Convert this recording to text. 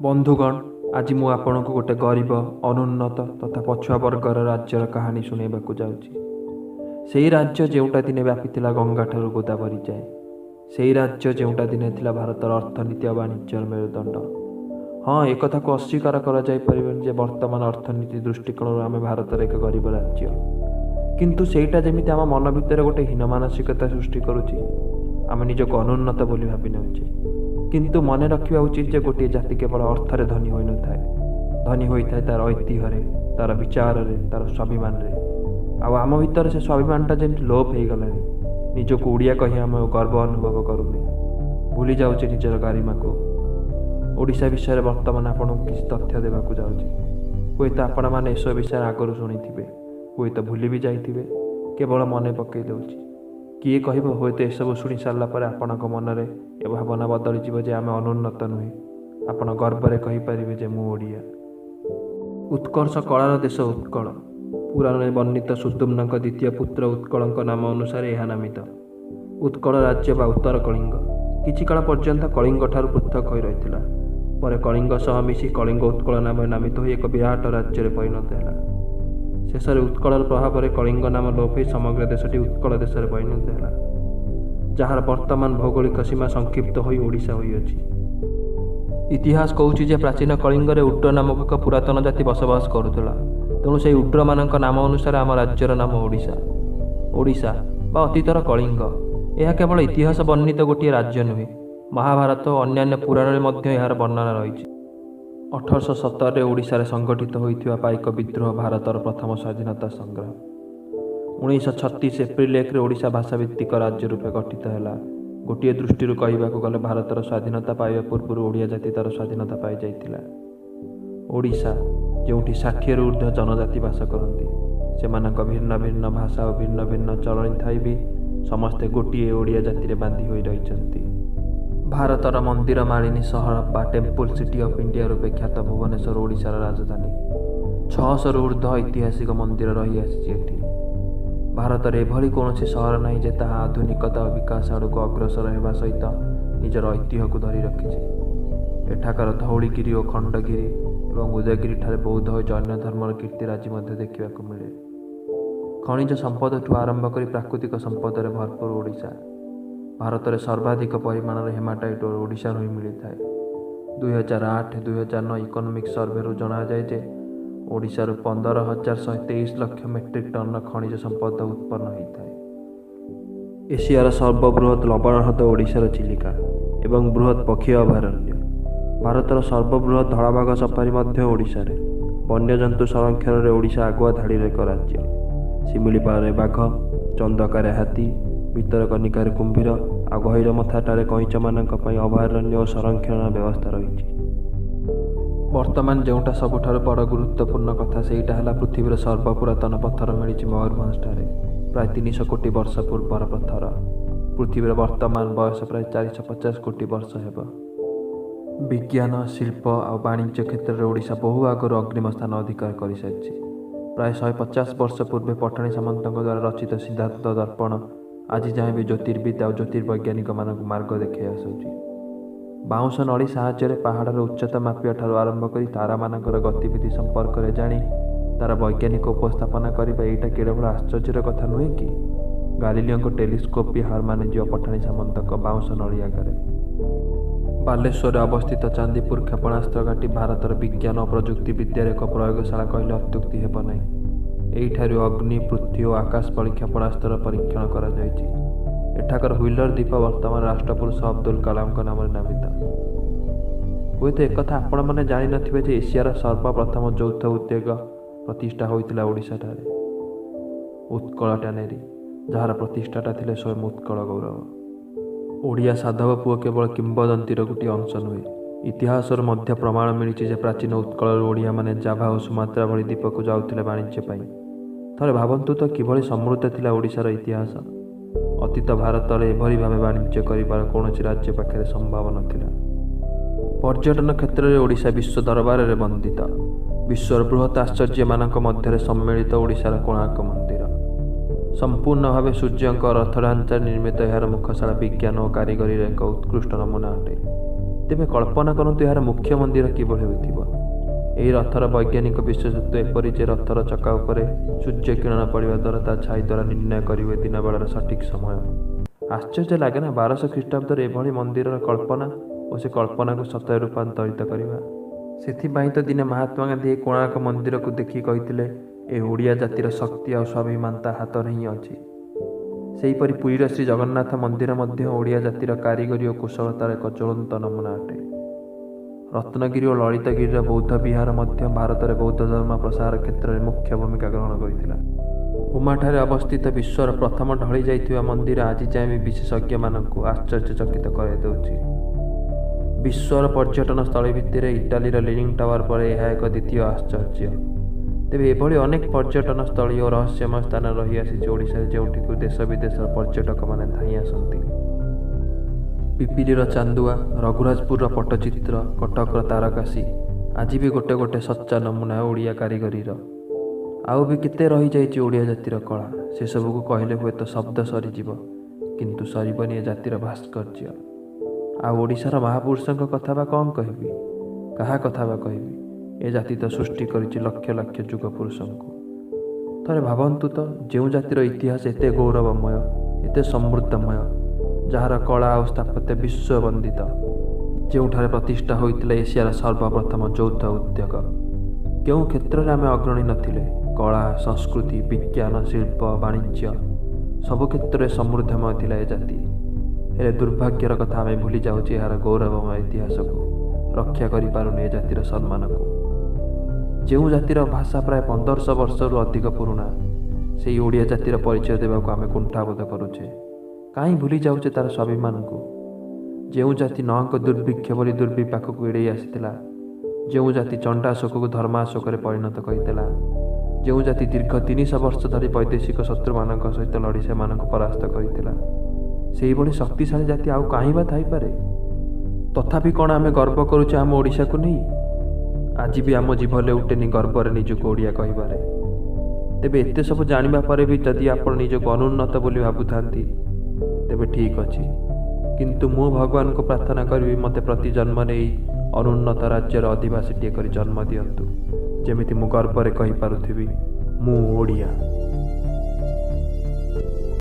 ବନ୍ଧୁଗଣ, ଆଜି ମୁଁ ଆପଣଙ୍କୁ ଗୋଟେ ଗରିବ, ଅନୁନ୍ନତ ତଥା ପଛୁଆ ବର୍ଗର ରାଜ୍ୟର କାହାଣୀ ଶୁଣାଇବାକୁ ଯାଉଛି। ସେହି ରାଜ୍ୟ ଯେଉଁଟା ଦିନେ ବ୍ୟାପିଥିଲା ଗଙ୍ଗାଠାରୁ ଗୋଦାବରୀ ଯାଏ। ସେହି ରାଜ୍ୟ ଯେଉଁଟା ଦିନେ ଥିଲା ଭାରତର ଅର୍ଥନୀତି ଓ ବାଣିଜ୍ୟର ମେରୁଦଣ୍ଡ। ହଁ, ଏକଥାକୁ ଅସ୍ୱୀକାର କରାଯାଇପାରିବନି ଯେ ବର୍ତ୍ତମାନ ଅର୍ଥନୀତି ଦୃଷ୍ଟିକୋଣରୁ ଆମେ ଭାରତର ଏକ ଗରିବ ରାଜ୍ୟ। କିନ୍ତୁ ସେଇଟା ଯେମିତି ଆମ ମନ ଭିତରେ ଗୋଟେ ହୀନ ମାନସିକତା ସୃଷ୍ଟି କରୁଛି। ଆମେ ନିଜକୁ ଅନୁନ୍ନତ ବୋଲି ଭାବି ନେଉଛେ। କିନ୍ତୁ ମନେ ରଖିବା ଉଚିତ ଯେ ଗୋଟିଏ ଜାତି କେବଳ ଅର୍ଥରେ ଧନୀ ହୋଇନଥାଏ। ଧନୀ ହୋଇଥାଏ ତା'ର ଐତିହ୍ୟରେ, ତା'ର ବିଚାରରେ, ତା'ର ସ୍ୱାଭିମାନରେ। ଆଉ ଆମ ଭିତରେ ସେ ସ୍ୱାଭିମାନଟା ଯେମିତି ଲୋପ ହେଇଗଲାଣି। ନିଜକୁ ଓଡ଼ିଆ କହି ଆମେ ଗର୍ବ ଅନୁଭବ କରୁନେ, ଭୁଲି ଯାଉଛେ ନିଜର ଗାରିମାକୁ। ଓଡ଼ିଶା ବିଷୟରେ ବର୍ତ୍ତମାନ ଆପଣଙ୍କୁ କିଛି ତଥ୍ୟ ଦେବାକୁ ଯାଉଛି। ହୁଏତ ଆପଣମାନେ ଏସବୁ ବିଷୟରେ ଆଗରୁ ଶୁଣିଥିବେ, ହୁଏତ ଭୁଲି ବି ଯାଇଥିବେ, କେବଳ ମନେ ପକାଇ ଦେଉଛି। କିଏ କହିବ ହୁଏତ ଏସବୁ ଶୁଣି ସାରିଲା ପରେ ଆପଣଙ୍କ ମନରେ ଏ ଭାବନା ବଦଳିଯିବ ଯେ ଆମେ ଅନୁନ୍ନତ ନୁହେଁ। ଆପଣ ଗର୍ବରେ କହିପାରିବେ ଯେ ମୁଁ ଓଡ଼ିଆ। ଉତ୍କର୍ଷ କଳାର ଦେଶ ଉତ୍କଳ। ପୁରାଣରେ ବର୍ଣ୍ଣିତ ସୁଦ୍ୟୁମ୍ନଙ୍କ ଦ୍ୱିତୀୟ ପୁତ୍ର ଉତ୍କଳଙ୍କ ନାମ ଅନୁସାରେ ଏହା ନାମିତ। ଉତ୍କଳ ରାଜ୍ୟ ବା ଉତ୍ତର କଳିଙ୍ଗ କିଛି କାଳ ପର୍ଯ୍ୟନ୍ତ କଳିଙ୍ଗଠାରୁ ପୃଥକ ହୋଇ ରହିଥିଲା। ପରେ କଳିଙ୍ଗ ସହ ମିଶି କଳିଙ୍ଗ ଉତ୍କଳ ନାମରେ ନାମିତ ହୋଇ ଏକ ବିରାଟ ରାଜ୍ୟରେ ପରିଣତ ହେଲା। ଶେଷରେ ଉତ୍କଳର ପ୍ରଭାବରେ କଳିଙ୍ଗ ନାମ ଲୋପ ହୋଇ ସମଗ୍ର ଦେଶଟି ଉତ୍କଳ ଦେଶରେ ପରିଣତ ହେଲା, ଯାହାର ବର୍ତ୍ତମାନ ଭୌଗୋଳିକ ସୀମା ସଂକ୍ଷିପ୍ତ ହୋଇ ଓଡ଼ିଶା ହୋଇଅଛି। ଇତିହାସ କହୁଛି ଯେ ପ୍ରାଚୀନ କଳିଙ୍ଗରେ ଉଡ୍ର ନାମକ ଏକ ପୁରାତନ ଜାତି ବସବାସ କରୁଥିଲା। ତେଣୁ ସେହି ଉଡ୍ରମାନଙ୍କ ନାମ ଅନୁସାରେ ଆମ ରାଜ୍ୟର ନାମ ଓଡ଼ିଶା। ଓଡ଼ିଶା ବା ଅତୀତର କଳିଙ୍ଗ ଏହା କେବଳ ଇତିହାସ ବର୍ଣ୍ଣିତ ଗୋଟିଏ ରାଜ୍ୟ ନୁହେଁ, ମହାଭାରତ ଓ ଅନ୍ୟାନ୍ୟ ପୁରାଣରେ ମଧ୍ୟ ଏହାର ବର୍ଣ୍ଣନା ରହିଛି। 1817ରେ ଓଡ଼ିଶାରେ ସଂଗଠିତ ହୋଇଥିବା ପାଇକ ବିଦ୍ରୋହ ଭାରତର ପ୍ରଥମ ସ୍ୱାଧୀନତା ସଂଗ୍ରାମ। 1936 ଏପ୍ରିଲ 1ରେ ଓଡ଼ିଶା ଭାଷାଭିତ୍ତିକ ରାଜ୍ୟ ରୂପେ ଗଠିତ ହେଲା। ଗୋଟିଏ ଦୃଷ୍ଟିରୁ କହିବାକୁ ଗଲେ ଭାରତର ସ୍ୱାଧୀନତା ପାଇବା ପୂର୍ବରୁ ଓଡ଼ିଆ ଜାତି ତା'ର ସ୍ୱାଧୀନତା ପାଇଯାଇଥିଲା। ଓଡ଼ିଶା, ଯେଉଁଠି 60ରୁ ଉର୍ଦ୍ଧ୍ୱ ଜନଜାତି ବାସ କରନ୍ତି, ସେମାନଙ୍କ ଭିନ୍ନ ଭିନ୍ନ ଭାଷା ଓ ଭିନ୍ନ ଭିନ୍ନ ଚଳଣି ଥାଇ ବି ସମସ୍ତେ ଗୋଟିଏ ଓଡ଼ିଆ ଜାତିରେ ବାନ୍ଧି ହୋଇ ରହିଛନ୍ତି। ଭାରତର ମନ୍ଦିର ମାଳିନୀ ସହର ବା ଟେମ୍ପୁଲ ସିଟି ଅଫ୍ ଇଣ୍ଡିଆ ରୂପେ ଖ୍ୟାତ ଭୁବନେଶ୍ୱର ଓଡ଼ିଶାର ରାଜଧାନୀ। 600ରୁ ଉର୍ଦ୍ଧ୍ୱ ଐତିହାସିକ ମନ୍ଦିର ରହିଆସିଛି ଏଠି। ଭାରତରେ ଏଭଳି କୌଣସି ସହର ନାହିଁ ଯେ ତାହା ଆଧୁନିକତା ଓ ବିକାଶ ଆଡ଼କୁ ଅଗ୍ରସର ହେବା ସହିତ ନିଜର ଐତିହ୍ୟକୁ ଧରି ରଖିଛି। ଏଠାକାର ଧଉଳିଗିରି ଓ ଖଣ୍ଡଗିରି ଏବଂ ଉଦୟଗିରିଠାରେ ବୌଦ୍ଧ ଓ ଜୈନ ଧର୍ମର କୀର୍ତ୍ତିରାଜି ମଧ୍ୟ ଦେଖିବାକୁ ମିଳେ। ଖଣିଜ ସମ୍ପଦଠୁ ଆରମ୍ଭ କରି ପ୍ରାକୃତିକ ସମ୍ପଦରେ ଭରପୁର ଓଡ଼ିଶା। ଭାରତରେ ସର୍ବାଧିକ ପରିମାଣର ହେମାଟାଇଟ୍ ଓଡ଼ିଶାରୁ ହିଁ ମିଳିଥାଏ। 2008-2009 ଇକୋନୋମିକ୍ ସର୍ଭେରୁ ଜଣାଯାଏ ଯେ ଓଡ଼ିଶାରୁ 15,123 ଲକ୍ଷ ମେଟ୍ରିକ୍ ଟନ୍ର ଖଣିଜ ସମ୍ପଦ ଉତ୍ପନ୍ନ ହୋଇଥାଏ। ଏସିଆର ସର୍ବବୃହତ୍ ଲବଣ ହ୍ରଦ ଓଡ଼ିଶାର ଚିଲିକା ଏବଂ ବୃହତ୍ ପକ୍ଷୀ ଅଭୟାରଣ୍ୟ। ଭାରତର ସର୍ବବୃହତ୍ ଧଳାବାଘ ସଫାରି ମଧ୍ୟ ଓଡ଼ିଶାରେ। ବନ୍ୟଜନ୍ତୁ ସଂରକ୍ଷଣରେ ଓଡ଼ିଶା ଆଗୁଆ ଧାଡ଼ିର ଏକ ରାଜ୍ୟ। ଶିମିଳିପାଳରେ ବାଘ, ଚନ୍ଦକାରେ ହାତୀ, ଭିତରକନିକାରେ କୁମ୍ଭୀର ଆଉ ଗହୀରମଥାଠାରେ କଇଁଛମାନଙ୍କ ପାଇଁ ଅଭୟାରଣ୍ୟ ଓ ସଂରକ୍ଷଣର ବ୍ୟବସ୍ଥା ରହିଛି। ବର୍ତ୍ତମାନ ଯେଉଁଟା ସବୁଠାରୁ ବଡ଼ ଗୁରୁତ୍ୱପୂର୍ଣ୍ଣ କଥା ସେଇଟା ହେଲା ପୃଥିବୀର ସର୍ବପୁରାତନ ପଥର ମିଳିଛି ମୟୂରଭଞ୍ଜଠାରେ। ପ୍ରାୟ 300 କୋଟି ବର୍ଷ ପୂର୍ବର ପଥର। ପୃଥିବୀର ବର୍ତ୍ତମାନ ବୟସ ପ୍ରାୟ 450 କୋଟି ବର୍ଷ ହେବ। ବିଜ୍ଞାନ, ଶିଳ୍ପ ଆଉ ବାଣିଜ୍ୟ କ୍ଷେତ୍ରରେ ଓଡ଼ିଶା ବହୁ ଆଗରୁ ଅଗ୍ରୀମ ସ୍ଥାନ ଅଧିକାର କରିସାରିଛି। ପ୍ରାୟ 150 ବର୍ଷ ପୂର୍ବେ ପଠାଣି ସାମନ୍ତଙ୍କ ଦ୍ୱାରା ରଚିତ ସିଦ୍ଧାନ୍ତ ଦର୍ପଣ ଆଜି ଯାଏଁ ବି ଜ୍ୟୋତିର୍ବିଦ୍ ଆଉ ଜ୍ୟୋତିର୍ବୈଜ୍ଞାନିକମାନଙ୍କୁ ମାର୍ଗ ଦେଖାଇ ଆସୁଛି। ବାଉଁଶ ନଳି ସାହାଯ୍ୟରେ ପାହାଡ଼ର ଉଚ୍ଚତା ମାପିବା ଠାରୁ ଆରମ୍ଭ କରି ତାରାମାନଙ୍କର ଗତିବିଧି ସମ୍ପର୍କରେ ଜାଣି ତା'ର ବୈଜ୍ଞାନିକ ଉପସ୍ଥାପନା କରିବା, ଏଇଟା କେବଳ ଆଶ୍ଚର୍ଯ୍ୟର କଥା ନୁହେଁ କି? ଗାଲିଲିଓଙ୍କ ଟେଲିସ୍କୋପ୍ ବି ହାର ମାନିଯିବ ପଠାଣି ସାମନ୍ତଙ୍କ ବାଉଁଶ ନଳି ଆଗରେ। ବାଲେଶ୍ୱରରେ ଅବସ୍ଥିତ ଚାନ୍ଦିପୁର କ୍ଷେପଣାସ୍ତ୍ର ଘାଟି ଭାରତର ବିଜ୍ଞାନ ଓ ପ୍ରଯୁକ୍ତି ବିଦ୍ୟାର ଏକ ପ୍ରୟୋଗଶାଳା କହିଲେ ଅତ୍ୟୁକ୍ତି ହେବ ନାହିଁ। ଏହିଠାରୁ ଅଗ୍ନି, ପୃଥ୍ୱୀ ଓ ଆକାଶପଳି କ୍ଷେପଣାସ୍ତ୍ର ପରୀକ୍ଷଣ କରାଯାଇଛି। ଏଠାକାର ହ୍ୱିଲର ଦ୍ୱୀପ ବର୍ତ୍ତମାନ ରାଷ୍ଟ୍ରପୁରୁଷ ଅବଦୁଲ କଲାମଙ୍କ ନାମରେ ନାମିତ। ହୁଏତ ଏକଥା ଆପଣମାନେ ଜାଣିନଥିବେ ଯେ ଏସିଆର ସର୍ବପ୍ରଥମ ଯୌଥ ଉଦ୍ୟୋଗ ପ୍ରତିଷ୍ଠା ହୋଇଥିଲା ଓଡ଼ିଶାଠାରେ। ଉତ୍କଳ ଟ୍ୟାନେରୀ, ଯାହାର ପ୍ରତିଷ୍ଠାଟା ଥିଲେ ସ୍ୱୟଂ ଉତ୍କଳ ଗୌରବ। ଓଡ଼ିଆ ସାଧବ ପୁଅ କେବଳ କିମ୍ବଦନ୍ତୀର ଗୋଟିଏ ଅଂଶ ନୁହେଁ, ଇତିହାସରୁ ମଧ୍ୟ ପ୍ରମାଣ ମିଳିଛି ଯେ ପ୍ରାଚୀନ ଉତ୍କଳରୁ ଓଡ଼ିଆମାନେ ଜାଭା ଓ ସୁମାତ୍ରା ଭଳି ଦ୍ୱୀପକୁ ଯାଉଥିଲେ ବାଣିଜ୍ୟ ପାଇଁ। ଥରେ ଭାବନ୍ତୁ ତ କିଭଳି ସମୃଦ୍ଧ ଥିଲା ଓଡ଼ିଶାର ଇତିହାସ। ଅତୀତ ଭାରତରେ ଏଭଳି ଭାବେ ବାଣିଜ୍ୟ କରିବାର କୌଣସି ରାଜ୍ୟ ପାଖରେ ସମ୍ଭବ ନଥିଲା। ପର୍ଯ୍ୟଟନ କ୍ଷେତ୍ରରେ ଓଡ଼ିଶା ବିଶ୍ୱ ଦରବାରରେ ବନ୍ଦିତ। ବିଶ୍ୱର ବୃହତ୍ ଆଶ୍ଚର୍ଯ୍ୟମାନଙ୍କ ମଧ୍ୟରେ ସମ୍ମିଳିତ ଓଡ଼ିଶାର କୋଣାର୍କ ମନ୍ଦିର। ସମ୍ପୂର୍ଣ୍ଣ ଭାବେ ସୂର୍ଯ୍ୟଙ୍କ ରଥଢାଞ୍ଚାରେ ନିର୍ମିତ ଏହାର ମୁଖଶାଳା ବିଜ୍ଞାନ ଓ କାରିଗରୀର ଏକ ଉତ୍କୃଷ୍ଟ ନମୁନା ଅଟେ। ତେବେ କଳ୍ପନା କରନ୍ତୁ ଏହାର ମୁଖ୍ୟ ମନ୍ଦିର କିଭଳି ହୋଇଥିବ। ଏହି ରଥର ବୈଜ୍ଞାନିକ ବିଶେଷତ୍ୱ ଏପରି ଯେ ରଥର ଚକା ଉପରେ ସୂର୍ଯ୍ୟ କିରଣ ପଡ଼ିବା ଦ୍ୱାରା ତା ଛାଇ ଦ୍ୱାରା ନିର୍ଣ୍ଣୟ କରିହୁଏ ଦିନବେଳାର ସଠିକ୍ ସମୟ। ଆଶ୍ଚର୍ଯ୍ୟ ଲାଗେ ନା 1200 ଖ୍ରୀଷ୍ଟାବ୍ଦରେ ଏଭଳି ମନ୍ଦିରର କଳ୍ପନା ଓ ସେ କଳ୍ପନାକୁ ସତରେ ରୂପାନ୍ତରିତ କରିବା। ସେଥିପାଇଁ ତ ଦିନେ ମହାତ୍ମା ଗାନ୍ଧୀ ଏହି କୋଣାର୍କ ମନ୍ଦିରକୁ ଦେଖି କହିଥିଲେ, ଏ ଓଡ଼ିଆ ଜାତିର ଶକ୍ତି ଆଉ ସ୍ୱାଭିମାନ ତା ହାତରେ ହିଁ ଅଛି। ସେହିପରି ପୁରୀର ଶ୍ରୀ ଜଗନ୍ନାଥ ମନ୍ଦିର ମଧ୍ୟ ଓଡ଼ିଆ ଜାତିର କାରିଗରୀ ଓ କୁଶଳତାର ଏକ ଜ୍ୱଳନ୍ତ ନମୁନା ଅଟେ। ରତ୍ନଗିରି ଓ ଲଳିତଗିରିର ବୌଦ୍ଧ ବିହାର ମଧ୍ୟ ଭାରତରେ ବୌଦ୍ଧ ଧର୍ମ ପ୍ରସାର କ୍ଷେତ୍ରରେ ମୁଖ୍ୟ ଭୂମିକା ଗ୍ରହଣ କରିଥିଲା। ହୁମାଠାରେ ଅବସ୍ଥିତ ବିଶ୍ୱର ପ୍ରଥମ ଢଳି ଯାଇଥିବା ମନ୍ଦିର ଆଜି ଯାଏଁ ବି ବିଶେଷଜ୍ଞମାନଙ୍କୁ ଆଶ୍ଚର୍ଯ୍ୟଚକିତ କରାଇ ଦେଉଛି। ବିଶ୍ୱର ପର୍ଯ୍ୟଟନ ସ୍ଥଳୀ ଭିତରେ ଇଟାଲୀର ଲିନିଂ ଟାୱାର ପରେ ଏହା ଏକ ଦ୍ୱିତୀୟ ଆଶ୍ଚର୍ଯ୍ୟ। ତେବେ ଏଭଳି ଅନେକ ପର୍ଯ୍ୟଟନ ସ୍ଥଳୀ ଓ ରହସ୍ୟମୟ ସ୍ଥାନ ରହିଆସିଛି ଓଡ଼ିଶାରେ, ଯେଉଁଠିକୁ ଦେଶ ବିଦେଶର ପର୍ଯ୍ୟଟକମାନେ ଧାଇଁ ଆସନ୍ତି। ପିପିଲିର ଚାନ୍ଦୁଆ, ରଘୁରାଜପୁରର ପଟ୍ଟଚିତ୍ର, କଟକର ତାରକାସି ଆଜି ବି ଗୋଟେ ଗୋଟେ ସଚ୍ଚା ନମୁନା ଓଡ଼ିଆ କାରିଗରୀର। ଆଉ ବି କେତେ ରହିଯାଇଛି ଓଡ଼ିଆ ଜାତିର କଳା, ସେସବୁକୁ କହିଲେ ହୁଏତ ଶବ୍ଦ ସରିଯିବ, କିନ୍ତୁ ସରିବନି ଏ ଜାତିର ଭାସ୍କର୍ଯ୍ୟ। ଆଉ ଓଡ଼ିଶାର ମହାପୁରୁଷଙ୍କ କଥା ବା କ'ଣ କହିବି, କାହା କଥା ବା କହିବି? ଏ ଜାତି ତ ସୃଷ୍ଟି କରିଛି ଲକ୍ଷ ଲକ୍ଷ ଯୁଗ ପୁରୁଷଙ୍କୁ। ଥରେ ଭାବନ୍ତୁ ତ, ଯେଉଁ ଜାତିର ଇତିହାସ ଏତେ ଗୌରବମୟ, ଏତେ ସମୃଦ୍ଧମୟ, ଯାହାର କଳା ଆଉ ସ୍ଥାପତ୍ୟ ବିଶ୍ୱବନ୍ଦିତ, ଯେଉଁଠାରେ ପ୍ରତିଷ୍ଠା ହୋଇଥିଲା ଏସିଆର ସର୍ବପ୍ରଥମ ଯୌଥ ଉଦ୍ୟୋଗ। କେଉଁ କ୍ଷେତ୍ରରେ ଆମେ ଅଗ୍ରଣୀ ନଥିଲେ? କଳା, ସଂସ୍କୃତି, ବିଜ୍ଞାନ, ଶିଳ୍ପ, ବାଣିଜ୍ୟ ସବୁ କ୍ଷେତ୍ରରେ ସମୃଦ୍ଧମୟ ଥିଲା ଏ ଜାତି। ହେଲେ ଦୁର୍ଭାଗ୍ୟର କଥା, ଆମେ ଭୁଲି ଯାଉଛେ ଏହାର ଗୌରବମୟ ଇତିହାସକୁ, ରକ୍ଷା କରିପାରୁନି ଏ ଜାତିର ସମ୍ମାନକୁ। ଯେଉଁ ଜାତିର ଭାଷା ପ୍ରାୟ 1500 ବର୍ଷରୁ ଅଧିକ ପୁରୁଣା, ସେହି ଓଡ଼ିଆ ଜାତିର ପରିଚୟ ଦେବାକୁ ଆମେ କୁଣ୍ଠାବୋଧ କରୁଛେ। କାହିଁ ଭୁଲି ଯାଉଛେ ତା'ର ସ୍ୱାଭିମାନକୁ? ଯେଉଁ ଜାତି ନଅଙ୍କ ଦୁର୍ଭିକ୍ଷ ବୋଲି ଦୁର୍ବିପାକକୁ ଏଡ଼େଇ ଆସିଥିଲା, ଯେଉଁ ଜାତି ଚଣ୍ଡାଶୋକକୁ ଧର୍ମାଶୋକରେ ପରିଣତ କରିଥିଲା, ଯେଉଁ ଜାତି ଦୀର୍ଘ 300 ବର୍ଷ ଧରି ବୈଦେଶିକ ଶତ୍ରୁମାନଙ୍କ ସହିତ ଲଢ଼ି ସେମାନଙ୍କୁ ପରାସ୍ତ କରିଥିଲା, ସେହିଭଳି ଶକ୍ତିଶାଳୀ ଜାତି ଆଉ କାହିଁ ବା ଥାଇପାରେ? ତଥାପି କ'ଣ ଆମେ ଗର୍ବ କରୁଛେ ଆମ ଓଡ଼ିଶାକୁ ନେଇ? ଆଜି ବି ଆମ ଜିଭ ଲେଉଟେନି ଗର୍ବରେ ନିଜକୁ ଓଡ଼ିଆ କହିବାରେ। ତେବେ ଏତେ ସବୁ ଜାଣିବା ପରେ ବି ଯଦି ଆପଣ ନିଜକୁ ଅନୁନ୍ନତ ବୋଲି ଭାବୁଥାନ୍ତି, ତେବେ ଠିକ୍ ଅଛି, କିନ୍ତୁ ମୁଁ ଭଗବାନଙ୍କୁ ପ୍ରାର୍ଥନା କରିବି ମୋତେ ପ୍ରତି ଜନ୍ମରେ ଏହି ଅନୁନ୍ନତ ରାଜ୍ୟର ଅଧିବାସୀଟିଏ କରି ଜନ୍ମ ଦିଅନ୍ତୁ, ଯେମିତି ମୁଁ ଗର୍ବରେ କହିପାରୁଥିବି, ମୁଁ ଓଡ଼ିଆ।